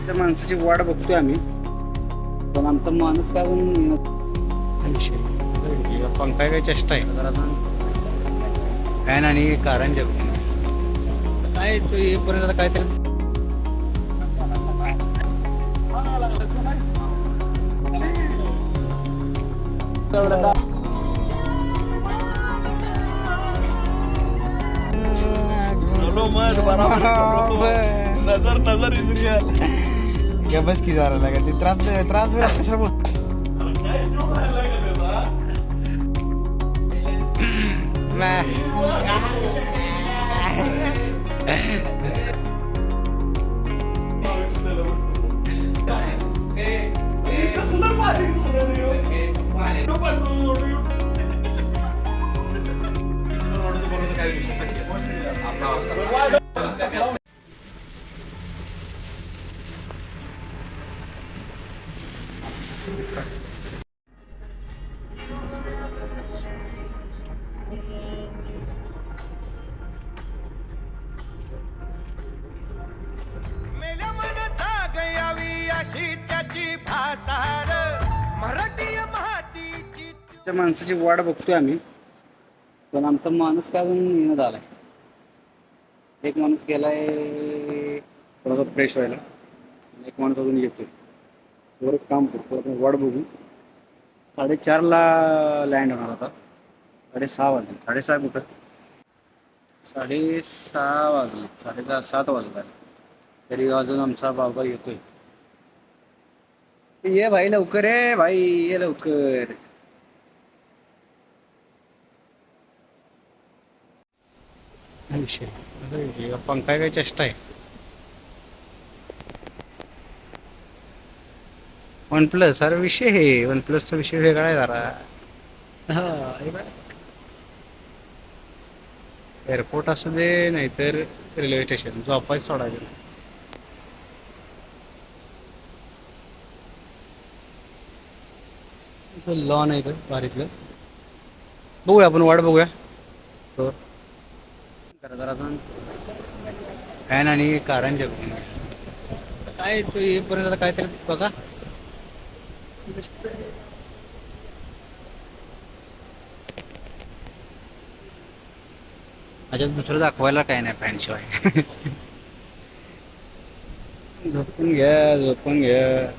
त्या माणसाची वाट बघतोय आम्ही, पण आमचा माणूस काय पंखा काय चेष्टा आहे जरा फॅन आणि कारंजा काय तो येईपर्यंत आता काहीतरी नजर नजर क्या बस की जा रहा ते त्रास कशाला बोल त्या माणसाची वाट बघतोय आम्ही, पण आमचा माणूस काय अजून येणं झालाय. एक माणूस गेलाय थोडासा फ्रेश व्हायला, एक माणूस अजून येतोय. वर काम करतो, आपण वाट बघू. 4:30ला लँड होणार आता. 6:30 वाजले. 6:30 कुठं 6:30 वाजले, 7:30 वाजले तरी अजून आमचा बाबा येतोय. ये भाई लवकर, ये भाई ये लवकर. पंखा काय चेष्टा आहे. OnePlus अरे विषय हे OnePlusचा विषय वेगळा आहे जरा. एअरपोर्ट असू दे नाहीतर रेल्वे स्टेशन झोपायच सोडायचं. लॉन आहे बारीतलं. बघूया आपण वाट बघूया. जरा फॅन आणि कारंजा काय तो येईपर्यंत आता काहीतरी बघा. माझ्यात दुसरं दाखवायला काय नाही फॅन शिवाय. झोपून घ्या.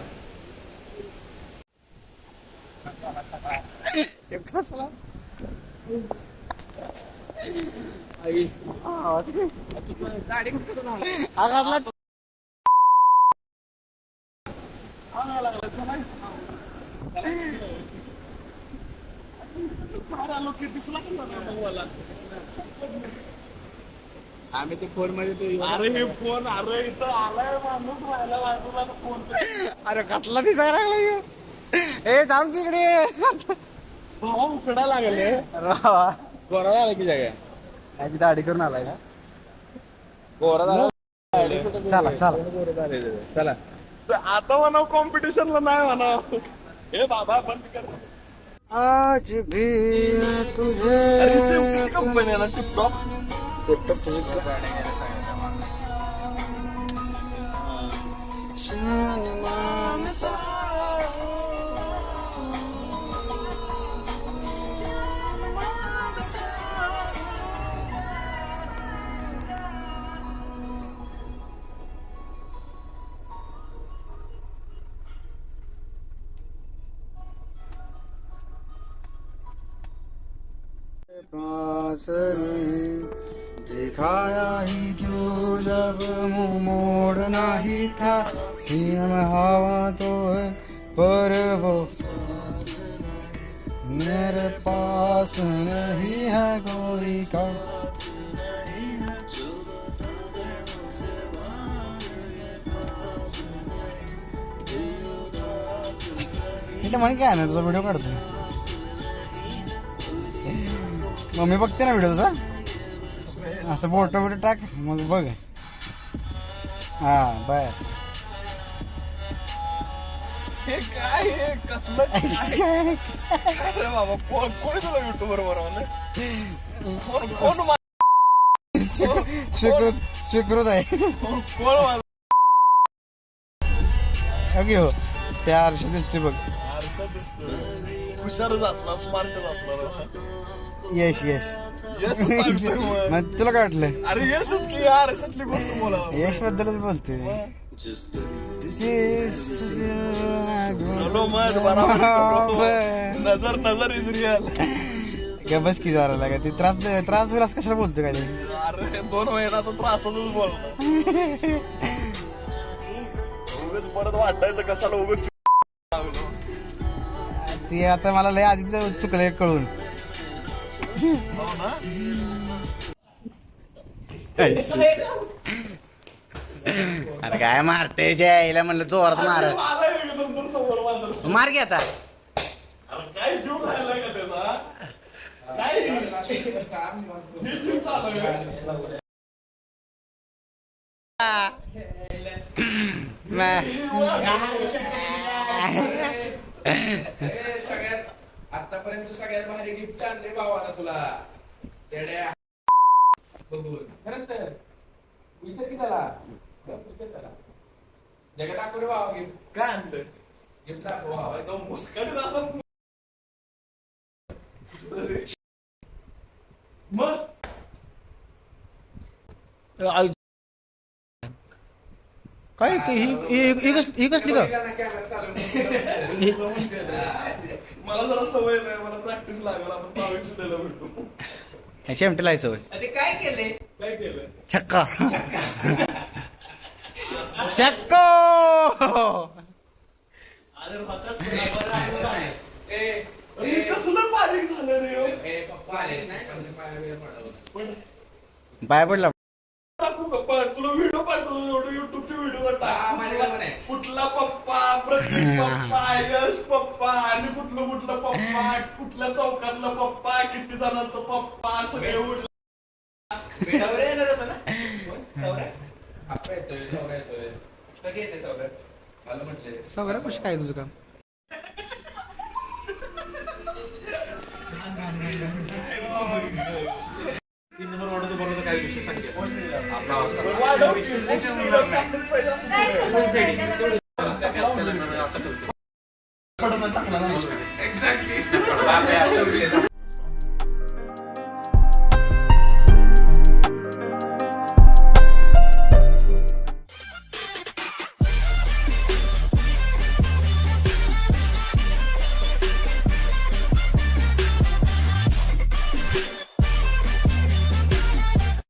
आम्ही ते फोन मध्ये अरे हे फोन अरे इथं आलाय माणूस राहायला बाजूला फोन. अरे कसला दिसायला लागला. ए थांब तिकडे. भावा उकडा लागले. गोरा झाला की जागा नाही दाढी करून आलाय का. गोरा झाला. चला आता म्हणा कॉम्पिटिशनला नाही म्हणा. हे बाबा बंद कर. आज भी तुझे कंपनी आहे ना टिपटॉप. पास दिखाया ही क्यों जब मुंह मोड़ना ही था. सीने में हवा तो है पर वो मेरे पास नहीं है कोई का. इथे म्हणे काय ना तुझा व्हिडिओ काढतो. मम्मी बघते ना व्हिडिओ तुझा. असं फोटो टाक मग बघ. हा बर. हे काय हे कसलं अरे बाबा कोण कोणी तुला युट्यूबर बरोबर कोण स्वीकृत आहे. कोण ओके हो त्या आरशा दिसते बघ. आरसा दिसतो हुशारच असला स्मार्टच असला. यश यश यश सांगतोय मग. मग तुला काय वाटलं? अरे यशच की आरशातली गोष्ट बोला. यश बद्दलच बोलतोय. चलो मग बरोबर. नजर नजर इज रियल. का बस की जरा लागा ते त्रास होईल असं कशाला बोलतोय काय ते? अरे 2 महिना तर त्रासातच बोलतो. उगाच परत वाटायचं कशाला उगाच लागलो. ते आता मला लय आधीच चुकलंय कळून. हो ना. अरे काय मारते जयला म्हणलं जोरात मार. आलाय एकदम तर समोर माझं. मार घे आता. अरे काय जीव राहिलाय का त्याचा. काय हे जीव चालू आहे. सगळ्यात आतापर्यंत सगळ्यात भारी गिफ्ट आणले भावाला तुला. येड्या. बघून खरंच तर विचार की त्याला. विचार त्याला जगा दाखव रे भावा गिफ्ट. काय आणलं गिफ्ट दाखव भावा. एकदम मुस्कटीत असं. मग काय ही कसली का? कॅमेरा चालू. मला जरा सवय नाही. मला प्रॅक्टिस लागेल. आपण 22 जुलैला भेटू. ह्याची एमटी लायचं होय. ते काय केले? काय केलं. छक्का चक्को. अरे कसलं बारीक झालं रे हो. पप्पा आले नाही आमच्या पायाला पडावं. पण पाय पडला. टाकू का पण तुला व्हिडिओ पाठवतो. एवढं युट्यूबचे व्हिडिओ हा, माझ्याकडे पण आहे. कुठला पप्पा प्रत्येक पप्पा यश पप्पा आणि कुठलं कुठलं पप्पा कुठल्या चौकातला पप्पा किती जणांचा पप्पा सगळे उडले. बेटावर येणार होता ना कोण? सौरभ? आपला येतोय सौरभ येतोय. कधी येते सौरभ? मला म्हटले सगळं कशी काय तुझं काम? एक्झॅक्टली.